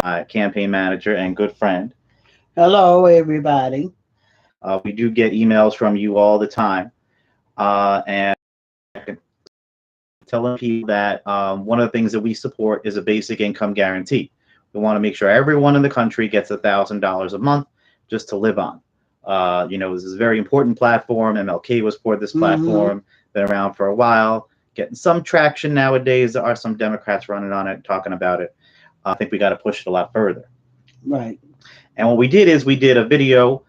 my campaign manager and good friend. Hello, everybody. We do get emails from you all the time, and telling people that one of the things that we support is a basic income guarantee. We want to make sure everyone in the country gets $1,000 a month just to live on. This is a very important platform. MLK was for this Mm-hmm. platform, been around for a while, getting some traction nowadays. There are some Democrats running on it, talking about it. I think we got to push it a lot further. Right. And what we did is we did a video.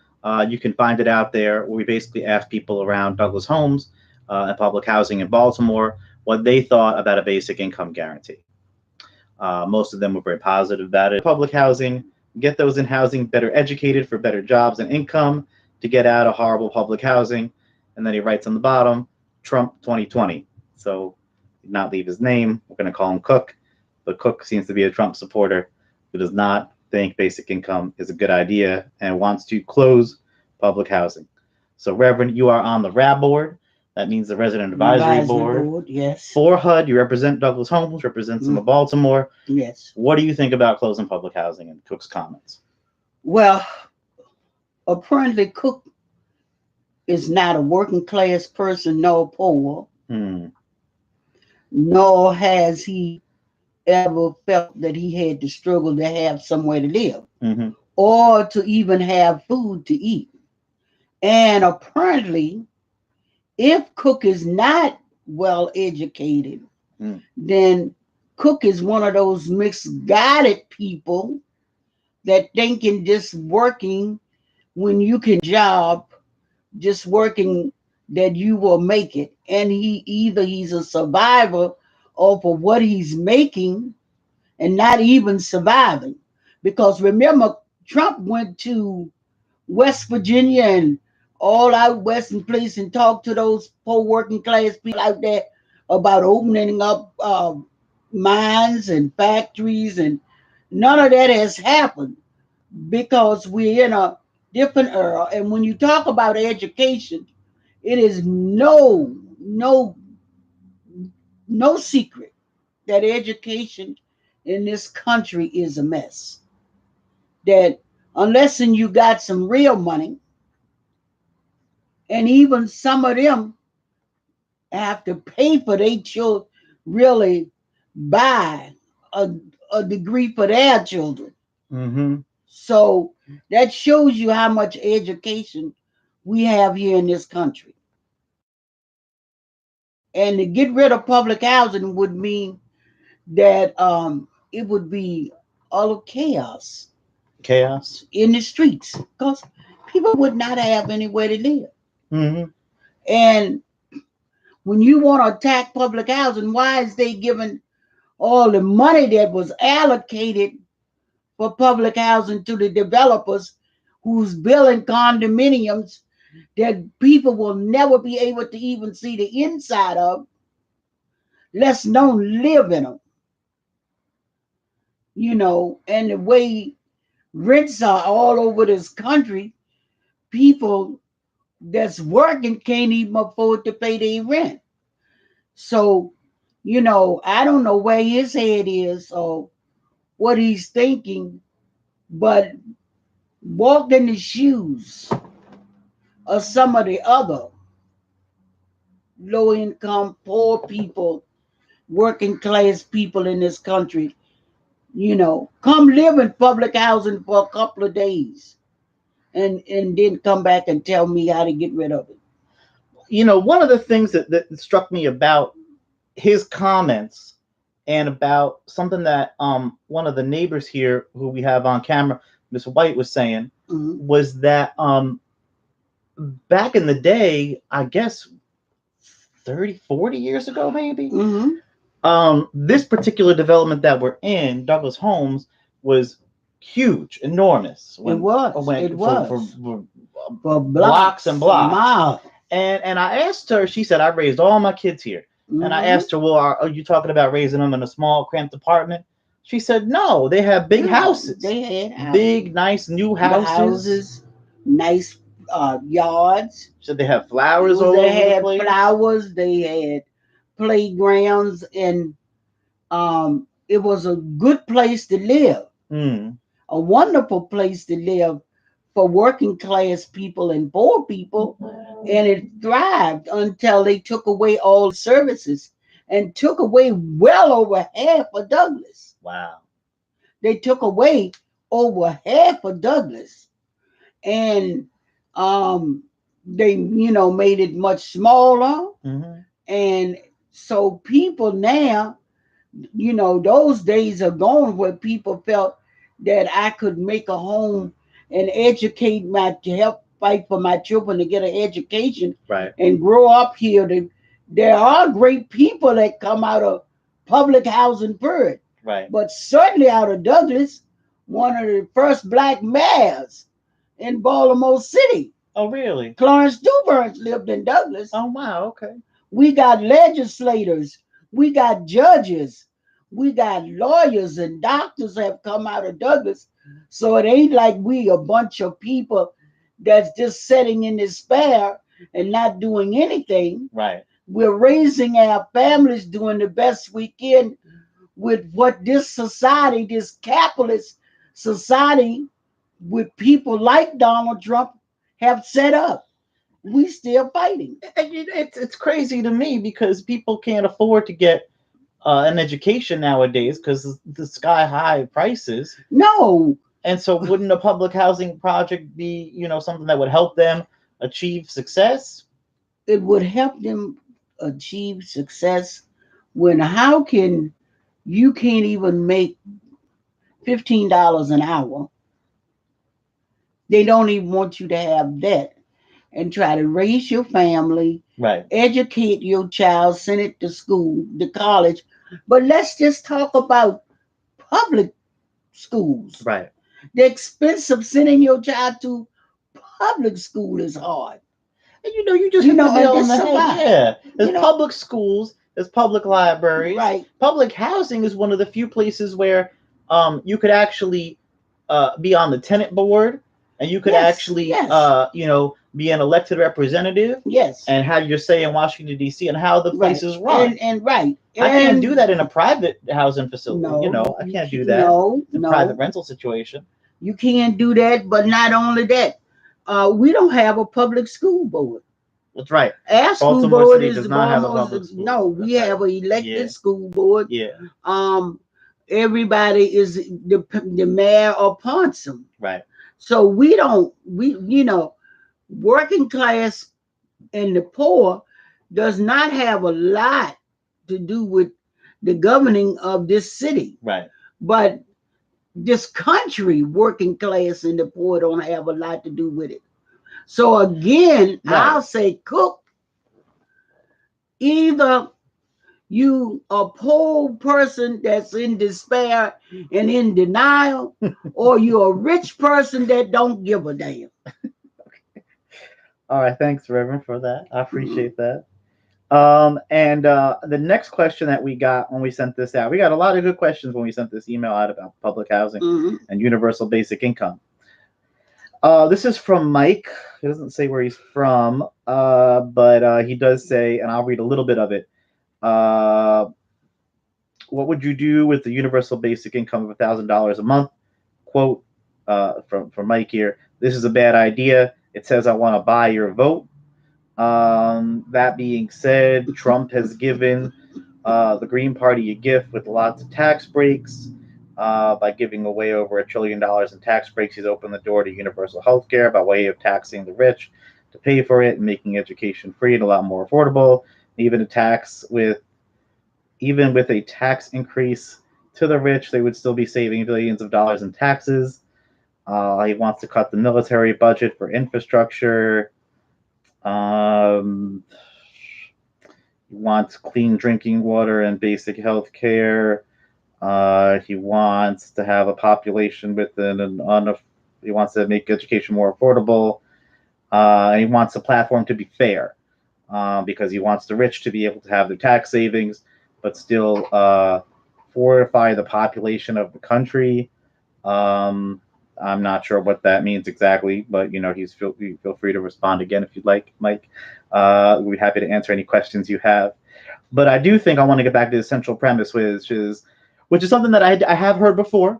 You can find it out there where we basically asked people around Douglas Homes and public housing in Baltimore what they thought about a basic income guarantee. Most of them were very positive about it. Public housing, get those in housing better educated for better jobs and income to get out of horrible public housing. And then he writes on the bottom, Trump 2020. So, did not leave his name. We're going to call him Cook. But Cook seems to be a Trump supporter who does not think basic income is a good idea and wants to close public housing. So, Reverend, you are on the RAB board. That means the Resident Advisory Advisory Board. board. Yes. For HUD, you represent Douglas Homes, represent some Mm, of Baltimore. yes. What do you think about closing public housing and Cook's comments? Well, apparently, Cook is not a working class person, nor poor, Hmm. nor has he ever felt that he had to struggle to have somewhere to live Mm-hmm. or to even have food to eat. And apparently, if Cook is not well educated, Mm. then Cook is one of those misguided people that thinking just working when you can job, just working that you will make it. And he's a survivor of what he's making and not even surviving. Because remember, Trump went to West Virginia and all out western place and talked to those poor working class people out there about opening up mines and factories, and none of that has happened because we're in a different era. And when you talk about education, it is no secret that education in this country is a mess. That unless and you got some real money, and even some of them have to pay for their children, really buy a, a degree for their children. Mm-hmm. So that shows you how much education we have here in this country. And to get rid of public housing would mean that it would be all of chaos Chaos. in the streets because people would not have anywhere to live. Mm-hmm. And when you want to attack public housing, why is they giving all the money that was allocated for public housing to the developers who's building condominiums that people will never be able to even see the inside of, let's alone live in them, and the way rents are all over this country, people that's working can't even afford to pay their rent. So, I don't know where his head is or what he's thinking, but walk in the shoes of some of the other low income, poor people, working class people in this country, come live in public housing for a couple of days and then come back and tell me how to get rid of it. One of the things that struck me about his comments and about something that one of the neighbors here who we have on camera, Miss White, was saying Mm-hmm. was that back in the day, I guess 30, 40 years ago, maybe, Mm-hmm. this particular development that we're in, Douglas Homes, was huge, enormous. It was. When It for was. For blocks and blocks, blocks. miles. And I asked her. She said, "I raised all my kids here." And I Mm-hmm. asked her, "Well, are you talking about raising them in a small, cramped apartment?" She said, "No, they have big No, houses, they had houses. big, nice new The houses." houses, nice yards. She said they have flowers all They over the had place. flowers. They had playgrounds, and it was a good place to live. Mm. a wonderful place to live for working class people and poor people, and it thrived until they took away all the services and took away well over half of Douglas. Wow. They took away over half of Douglas, and um, they made it much smaller, Mm-hmm. and so people now, those days are gone where people felt that I could make a home and educate my to help fight for my children to get an education Right. and grow up here. There are great people that come out of public housing period, Right. but certainly out of Douglas, one of the first black mayors in Baltimore City, Oh, really? Clarence Dewburns, lived in Douglas. Oh, wow. Okay. We got legislators, we got judges, we got lawyers and doctors have come out of Douglas. So it ain't like we a bunch of people that's just sitting in despair and not doing anything. Right. We're raising our families, doing the best we can with what this society, this capitalist society, with people like Donald Trump have set up. We still fighting. It's crazy to me because people can't afford to get an education nowadays because the sky high prices. No, And so, wouldn't a public housing project be, something that would help them achieve success? it would help them achieve success when how can you can't even make $15 an hour. They don't even want you to have that and try to raise your family, Right. educate your child, send it to school, to college. But let's just talk about public schools. Right. The expense of sending your child to public school is hard. And you just hit the And nail on this the head. survive. Yeah. There's You know, public schools, there's public libraries. right. Public housing is one of the few places where you could actually be on the tenant board, and you could Yes, actually yes, be an elected representative yes. and have your say in Washington D.C. and how the place Right. is run. And right. I can't do that And in a private housing facility. no, I you can't do can't, that no, in a private no. rental situation. You can't do that. But not only that, we don't have a public school board. That's right. Our school Baltimore board City is does the not have a Baltimore. public school. No, we That's right. have an elected Yeah. school board. Yeah. Um, everybody is the mayor appoints them. Right. So we don't. Working class and the poor does not have a lot to do with the governing of this city. Right. But this country, working class and the poor don't have a lot to do with it. So again, Right. I'll say, Cook, either you a poor person that's in despair and in denial, or you're a rich person that don't give a damn. All right. Thanks, Reverend, for that. I appreciate that. And the next question that we got when we sent this out, we got a lot of good questions when we sent this email out about public housing Mm-hmm. and universal basic income. This is from Mike. He doesn't say where he's from, but he does say, and I'll read a little bit of it. Uh, what would you do with the universal basic income of $1,000 a month? Quote from Mike here. This is a bad idea. It says I want to buy your vote. That being said, Trump has given the Green Party a gift with lots of tax breaks. By giving away over $1 trillion in tax breaks, he's opened the door to universal health care by way of taxing the rich to pay for it and making education free and a lot more affordable. Even with a tax increase to the rich, they would still be saving billions of dollars in taxes. He wants to cut the military budget for infrastructure. Um, he wants clean drinking water and basic health care. He wants to have a population he wants to make education more affordable. He wants the platform to be fair because he wants the rich to be able to have their tax savings, but still fortify the population of the country. I'm not sure what that means exactly, but feel free to respond again if you'd like, Mike. We'd be happy to answer any questions you have. But I do think I want to get back to the central premise, which is something that I have heard before.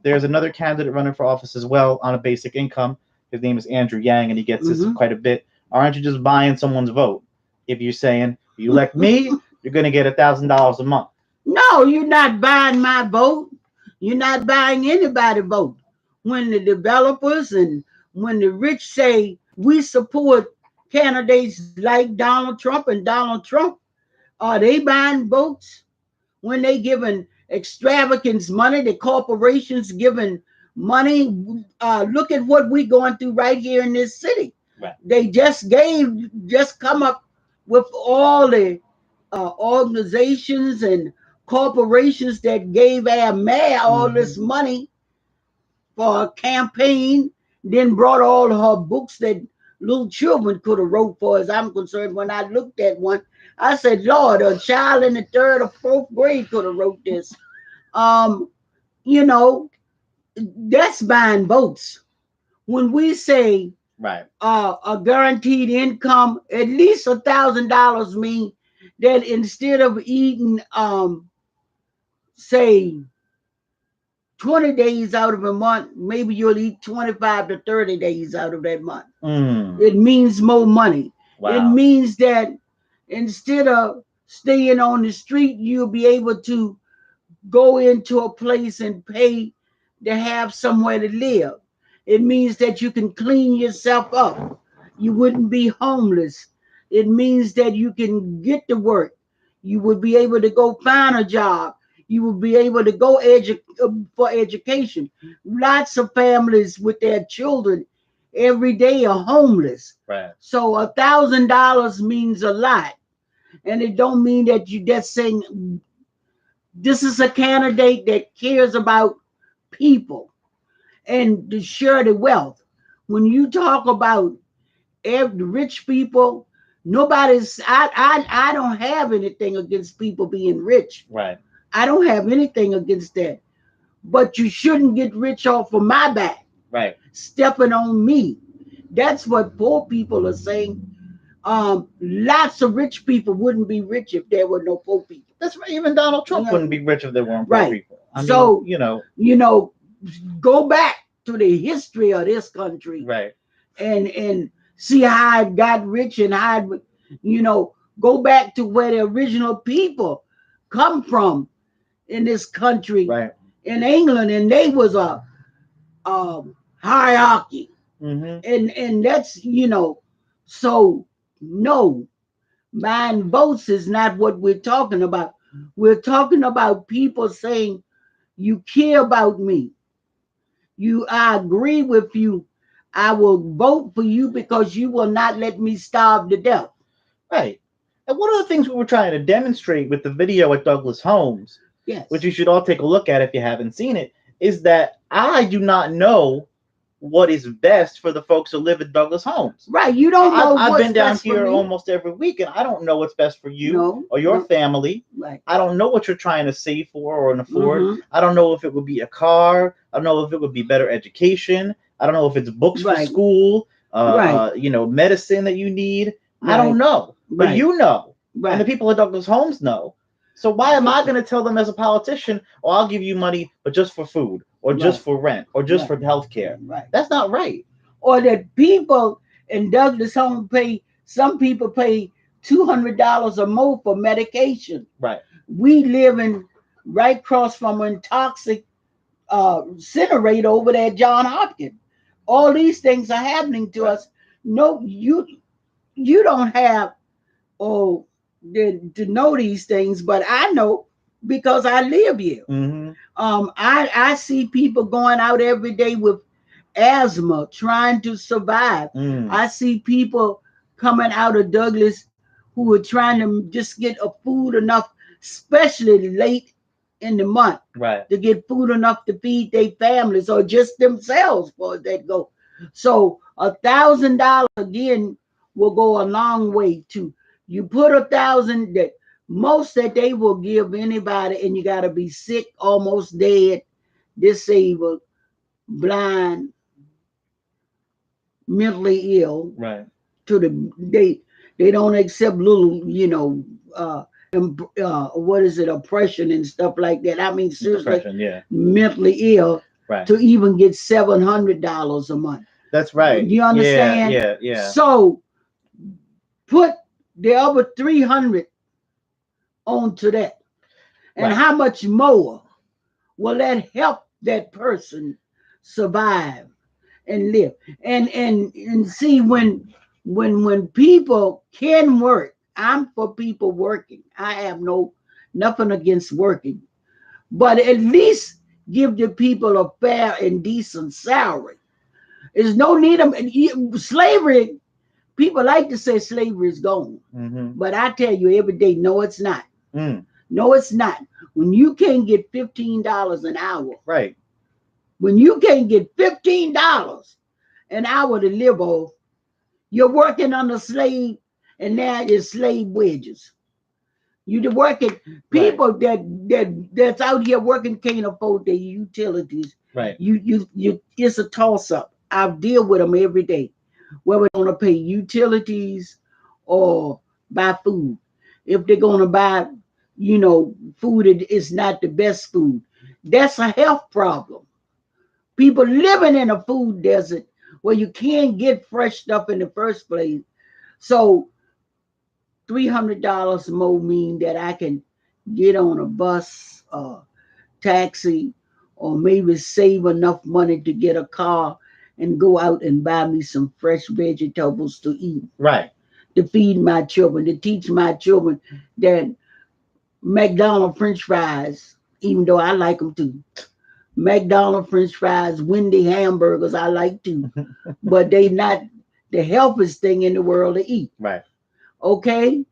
There's another candidate running for office as well on a basic income. His name is Andrew Yang, and he gets this Mm-hmm. quite a bit. Aren't you just buying someone's vote? If you're saying you elect me, you're going to get $1,000 a month. No, you're not buying my vote. You're not buying anybody's vote. When the developers and when the rich say we support candidates like Donald Trump and Donald Trump, are they buying votes? When they giving extravagance money, the corporations giving money. Look at what we going through right here in this city. Right. They just come up with all the organizations and corporations that gave our mayor all this money for a campaign, then brought all her books that little children could have wrote for as I'm concerned. When I looked at one, I said, Lord, a child in the third or fourth grade could have wrote this. Um, you know, that's buying votes. When we say Right. A guaranteed income, at least $1,000 mean that instead of eating say 20 days out of a month, maybe you'll eat 25 to 30 days out of that month. It means more money. Wow. It means that instead of staying on the street, you'll be able to go into a place and pay to have somewhere to live. It means that you can clean yourself up. You wouldn't be homeless. It means that you can get to work. You would be able to go find a job. You would be able to go for education. Lots of families with their children every day are homeless. Right. So $1,000 means a lot. And it don't mean that you just saying this is a candidate that cares about people and to share the wealth. When you talk about the rich people, I don't have anything against people being rich. Right. I don't have anything against that. But you shouldn't get rich off of my back. Right. Stepping on me. That's what poor people are saying. Lots of rich people wouldn't be rich if there were no poor people. That's right. Even Donald Trump wouldn't be rich if there weren't poor Right. people. I So, mean, you know, go back to the history of this country, right. and see how it got rich and how it, go back to where the original people come from in this country, Right. in England, and they was a hierarchy, and that's so no, buying votes is not what we're talking about. We're talking about people saying you care about me. I agree with you. I will vote for you because you will not let me starve to death. Right. And one of the things we were trying to demonstrate with the video at Douglas Homes, yes, which you should all take a look at if you haven't seen it, is that I do not know what is best for the folks who live in Douglas Homes. Right. You don't know I've what's been down best here for me. almost every week, and I don't know what's best for you or your family. Right. I don't know what you're trying to save for or afford. I don't know if it would be a car. I don't know if it would be better education. I don't know if it's books for school, medicine that you need. I don't know. But you know. And the people at Douglas Homes know. So why am I going to tell them as a politician, oh, I'll give you money, but just for food or just for rent or just for health care? Right. That's not right. Or that people in Douglas Home some people pay $200 or more for medication. Right. We live right across from an toxic incinerator over there at John Hopkins. All these things are happening to us. No, you don't have to know these things, but I know because I live here. I see people going out every day with asthma trying to survive. I see people coming out of Douglas who are trying to just get a food enough, especially late in the month, to get food enough to feed their families or just themselves for that go. So $1,000 again will go a long way too. You put 1,000 that most that they will give anybody, and you got to be sick, almost dead, disabled, blind, mentally ill. Right. To they don't accept little, what is it, oppression and stuff like that. I mean, seriously, mentally ill. Right. to even get $700 a month. That's right. You Yeah, understand? yeah, yeah. So put the other 300 onto that. And Right. how much more will that help that person survive and live? And see, when people can work, I'm for people working. I have nothing against working, but at least give the people a fair and decent salary. There's no need of slavery. People like to say slavery is gone, Mm-hmm. but I tell you every day, no, it's not. Mm. No, it's not. When you can't get $15 an hour, Right. when you can't get $15 an hour to live off, you're working under slave, and now it's slave wages. You're working Right. people that's out here working can't afford their utilities. Right. You it's a toss up. I deal with them every day. Whether they're gonna pay utilities or buy food. If they're gonna buy, food is not the best food. That's a health problem. People living in a food desert where you can't get fresh stuff in the first place. So $300 more mean that I can get on a bus, taxi, or maybe save enough money to get a car and go out and buy me some fresh vegetables to eat, Right. to feed my children, to teach my children that McDonald's French fries, even though I like them too. McDonald's French fries, Wendy hamburgers, I like too, but they not the healthiest thing in the world to eat. Right. Okay,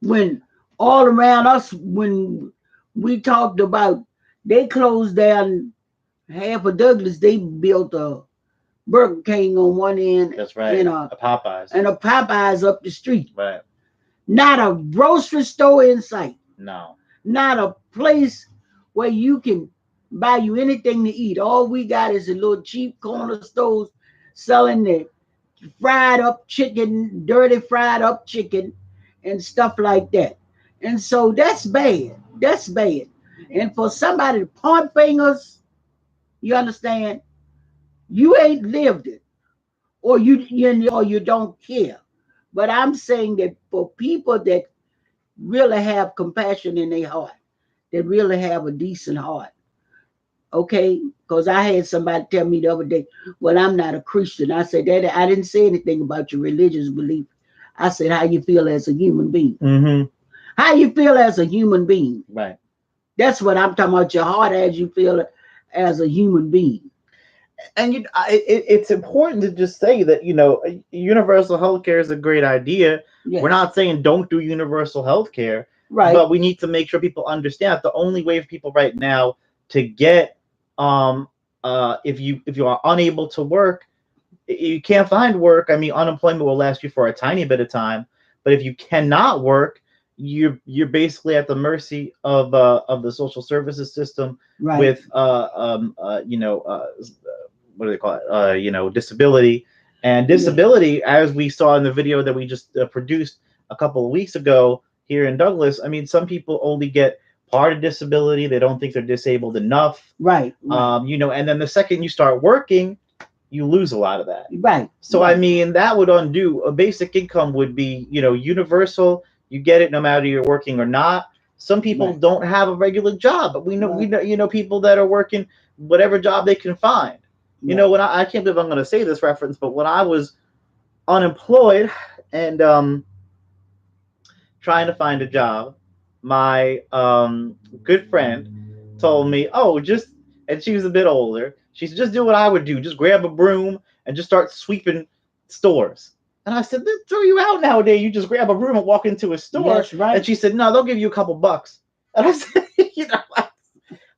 when all around us, when we talked about they closed down half of Douglas, they built a Burger King on one end That's right. and A Popeyes. a Popeyes up the street. Right. Not a grocery store in sight. No. Not a place where you can buy you anything to eat. All we got is a little cheap corner stores selling the fried up chicken, dirty fried up chicken, and stuff like that. And so that's bad. That's bad. And for somebody to point fingers, you understand, you ain't lived it, or you don't care. But I'm saying that for people that really have compassion in their heart, that really have a decent heart, okay? Because I had somebody tell me the other day, well, I'm not a Christian. I said, Daddy, I didn't say anything about your religious belief. I said, how you feel as a human being. Mm-hmm. How you feel as a human being. Right. That's what I'm talking about, your heart as you feel as a human being. And it's important to just say that universal health care is a great idea. Yeah. We're not saying don't do universal health care, Right. but we need to make sure people understand that the only way for people right now to get if you are unable to work, you can't find work. I mean, unemployment will last you for a tiny bit of time, but if you cannot work, you're basically at the mercy of the social services system Right. with what do they call it? Disability. And disability, as we saw in the video that we just produced a couple of weeks ago here in Douglas, I mean, some people only get part of disability. They don't think they're disabled enough. Right. And then the second you start working, you lose a lot of that. Right. So, right. I mean, that would undo a basic income would be, universal. You get it no matter you're working or not. Some people Right. don't have a regular job, but we know people that are working whatever job they can find. When I can't believe I'm going to say this reference, but when I was unemployed and trying to find a job, my good friend told me, and she was a bit older. She said, just do what I would do. Just grab a broom and just start sweeping stores. And I said, they throw you out nowadays. You just grab a broom and walk into a store. That's right. And she said, no, they'll give you a couple bucks. And I said,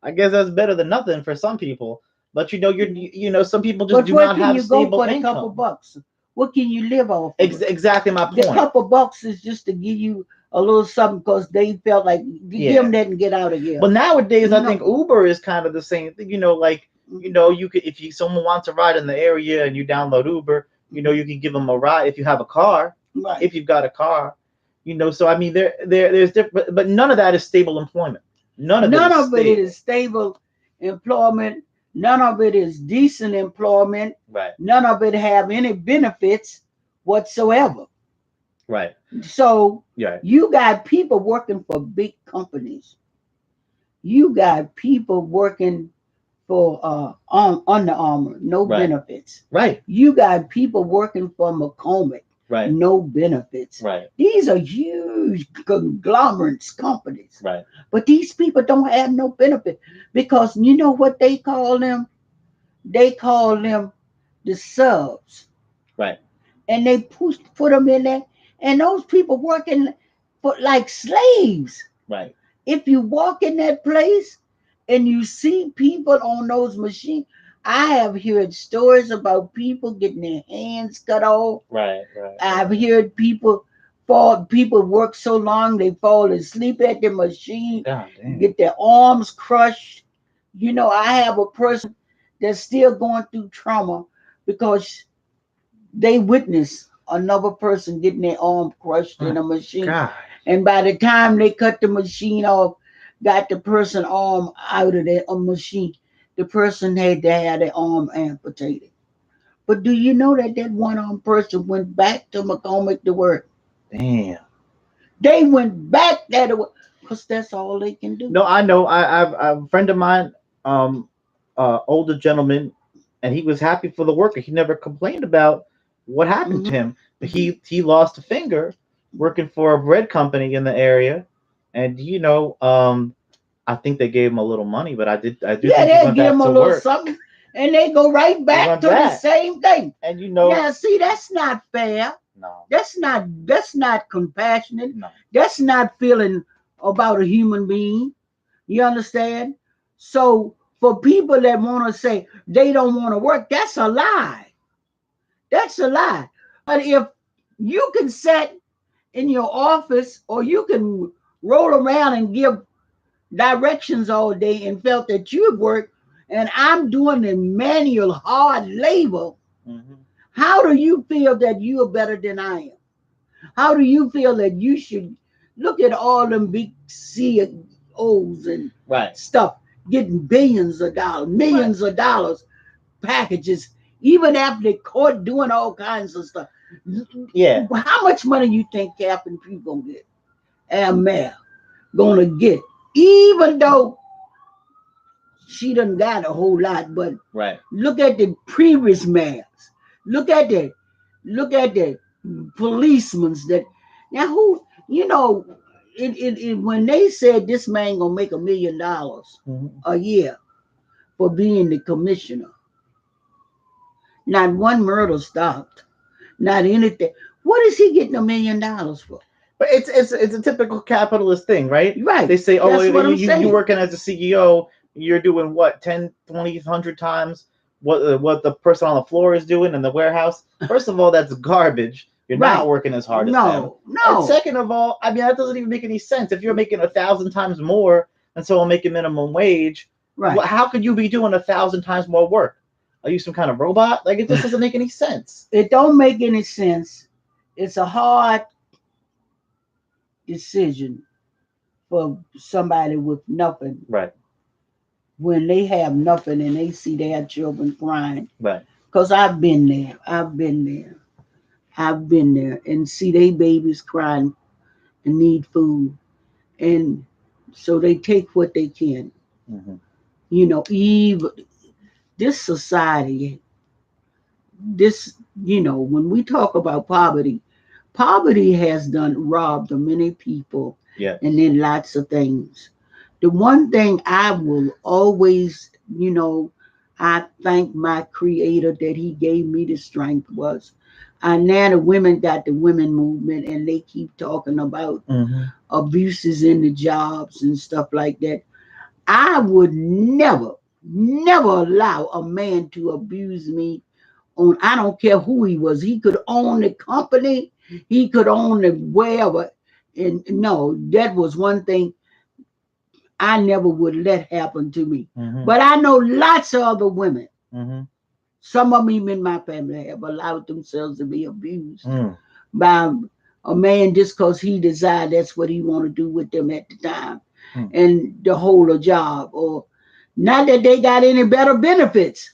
I guess that's better than nothing for some people. But some people just do not have stable income. But where can you go for a couple bucks? What can you live off? Exactly my point. The couple bucks is just to give you a little something because they felt like give them that and get out of here. But nowadays, I think Uber is kind of the same thing. You could, if someone wants to ride in the area and you download Uber, you can give them a ride if you have a car. Right. If you've got a car, so I mean, there's different, but none of that is stable employment. None of it is stable stable employment. None of it is decent employment. Right. None of it have any benefits whatsoever. Right. So Yeah. you got people working for big companies. You got people working for Under Armour, no Right. benefits. Right. You got people working for McCormick, Right. no benefits. Right. These are huge conglomerates companies. Right. But these people don't have no benefit because you know what they call them? They call them the subs. Right. And they put them in there. And those people working for like slaves. Right. If you walk in that place and you see people on those machines, I have heard stories about people getting their hands cut off. Right. Right. I've heard people work so long they fall asleep at the machine, God damn. get their arms crushed. You know, I have a person that's still going through trauma because they witnessed another person getting their arm crushed in My a machine. God. And by the time they cut the machine off, got the person arm out of the machine, the person had to have their arm amputated. But do you know that that one armed person went back to McCormick to work? Damn. They went back there to work because that's all they can do. No, I know. I've a friend of mine, um, older gentleman, and he was happy for the worker. He never complained about what happened to Mhm. him. But he lost a finger working for a bread company in the area, and I think they gave him a little money, but I do Yeah, think he they went give back them a to little work. something and they go right He back went to the back, same thing. and Now, see, that's not fair. no, That's not compassionate. no, That's not feeling about a human being. You understand? So for people that want to say they don't want to work, that's a lie. That's a lie. But if you can sit in your office or you can roll around and give directions all day and felt that you'd work and I'm doing the manual hard labor, hmm how do you feel that you are better than I am? How do you feel that you should look at all them big CEOs and right, stuff getting billions of dollars, right, millions of dollars packages, even after they caught doing all kinds of stuff? yeah, How much money you think Captain P gonna get? And Mayor gonna get, even though she done got a whole lot, but right, look at the previous mayors. Look at the policemen that now who when they said this man gonna make $1 million hmm a year for being the commissioner, not one murder stopped, not anything. What is he getting $1 million for? But it's a typical capitalist thing, right? Right. They say, oh, That's what I'm you saying. working as a CEO, you're doing what 10, 20, 100 times what the person on the floor is doing in the warehouse. First of all, that's garbage. You're not Right. working as hard as them. No, And no. second of all, I mean that doesn't even make any sense. If you're making 1,000 times more than someone making minimum wage, Right. how could you be doing 1,000 times more work? Are you some kind of robot? Like it just doesn't make any sense. It don't make any sense. It's a hard decision for somebody with nothing Right, when they have nothing and they see their children crying. right, Because I've been there. I've been there and see they babies crying and need food. And so they take what they can. hmm Even this society, this, when we talk about poverty, poverty has done robbed of many people yeah, and then lots of things. The one thing I will always, I thank my creator that he gave me the strength was, and now the women got the women movement and they keep talking about hmm abuses in the jobs and stuff like that. I would never allow a man to abuse me on, I don't care who he was. He could own the company, he could own the wherever. And no, that was one thing I never would let happen to me. hmm But I know lots of other women, hmm some of them even in my family, have allowed themselves to be abused mm. by a man just because he decided that's what he want to do with them at the time Mm. and to hold a job or Not that they got any better benefits.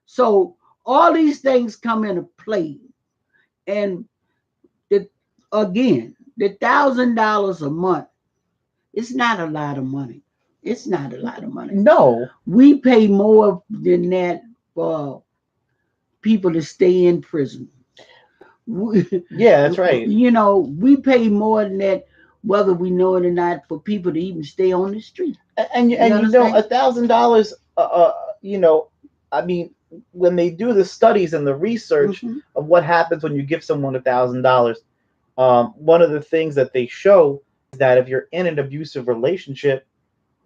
So all these things come into play. And the, again, the $1,000 a month, it's not a lot of money. It's not a lot of money. No. We pay more than that for people to stay in prison. Yeah, that's right. We pay more than that, whether we know it or not, for people to even stay on the street. And understand? $1,000. You know, I mean, when they do the studies and the research Mhm. of what happens when you give someone $1,000, one of the things that they show is that if you're in an abusive relationship,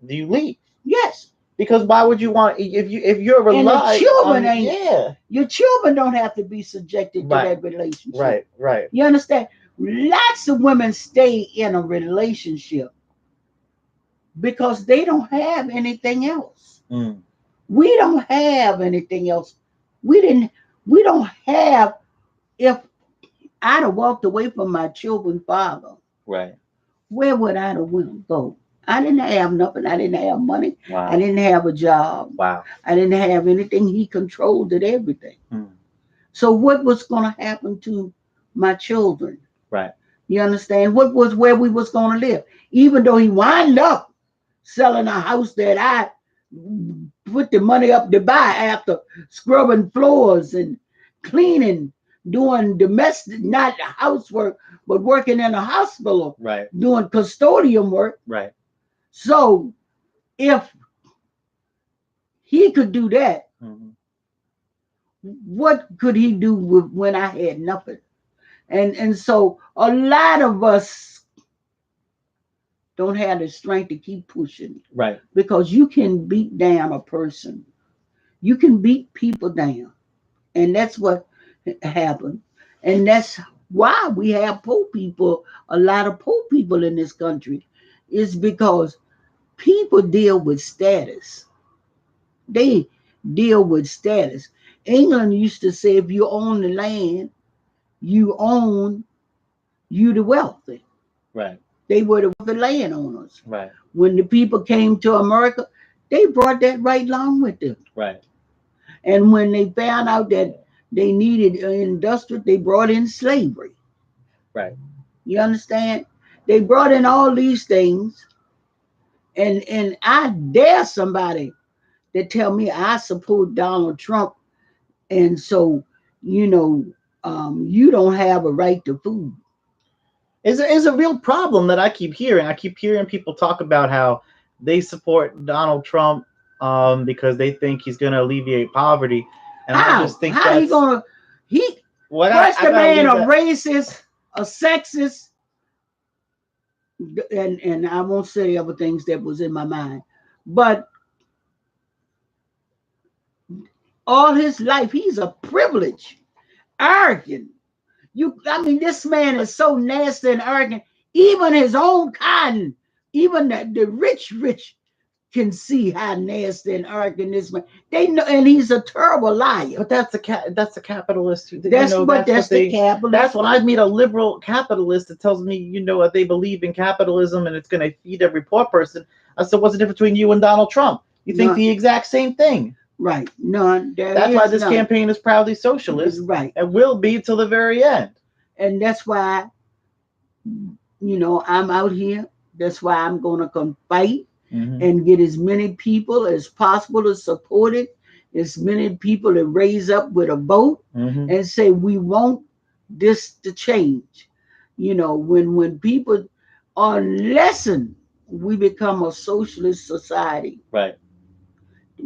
do you leave? Yes. Because why would you want if you're And the relying children on ain't. Your children don't have to be subjected to Right. that relationship. Right. You understand? Lots of women stay in a relationship because they don't have anything else. Mm. We don't have anything else. We don't have. If I'd have walked away from my children's father, Right. where would I have go? I didn't have nothing. I didn't have money. Wow. I didn't have a job. Wow. I didn't have anything. He controlled it, everything. Mm. So what was going to happen to my children? Right. You understand? What was where we was going to live? Even though he wound up selling a house that I put the money up to buy after scrubbing floors and cleaning, doing domestic, not housework, but working in a hospital, Right. doing custodian work. Right. So if he could do that, Mm-hmm. what could he do when I had nothing? And so a lot of us don't have the strength to keep pushing. Right. Because you can beat down a person. You can beat people down. And that's what happened. And that's why we have poor people, a lot of poor people in this country, is because people deal with status. They deal with status. England used to say if you own the land, you the wealthy. Right. They were the wealthy landowners. Right. When the people came to America, they brought that right along with them. Right. And when they found out that they needed industrial, they brought in slavery. Right. You understand? They brought in all these things, and I dare somebody to tell me I support Donald Trump, and so you don't have a right to food. Is a real problem that I keep hearing. I keep hearing people talk about how they support Donald Trump because they think he's going to alleviate poverty, and I just think How he gonna he well, first I the gotta man leave a that. racist, a sexist, and I won't say other things that was in my mind, but all his life he's a privileged, arrogant. I mean, this man is so nasty and arrogant. Even his own kind, even the rich can see how nasty and arrogant this man. They know, and he's a terrible liar. But that's a capitalist. That's the capitalist. That's when I meet a liberal capitalist that tells me, what they believe in capitalism and it's going to feed every poor person. I said, what's the difference between you and Donald Trump? You think None. the exact same thing. Right. None. That's why this campaign is proudly socialist. Right. And will be till the very end. And that's why, I'm out here. That's why I'm going to come fight and get as many people as possible to support it, as many people to raise up with a vote and say we want this to change. When people are lessened, we become a socialist society. Right.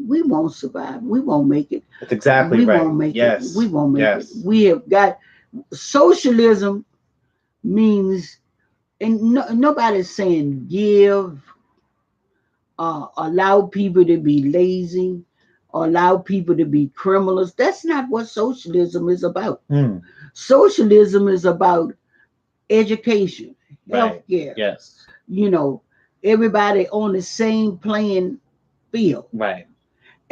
We won't survive. We won't make it. That's exactly right. We won't make it. We won't make it. We have got socialism means, and nobody's saying give, allow people to be lazy, allow people to be criminals. That's not what socialism is about. Socialism is about education, healthcare. Yes. Everybody on the same playing field. Right.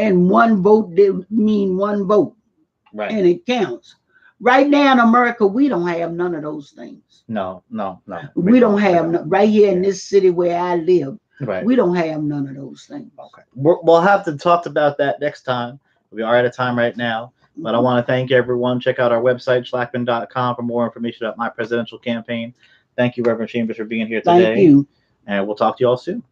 And one vote mean one vote. Right. And it counts. Right now in America, we don't have none of those things. No. We don't have right here in this city where I live. Right. We don't have none of those things. Okay. We'll have to talk about that next time. We are out of time right now. But I want to thank everyone. Check out our website, schlackman.com, for more information about my presidential campaign. Thank you, Reverend Chambers, for being here today. Thank you. And we'll talk to you all soon.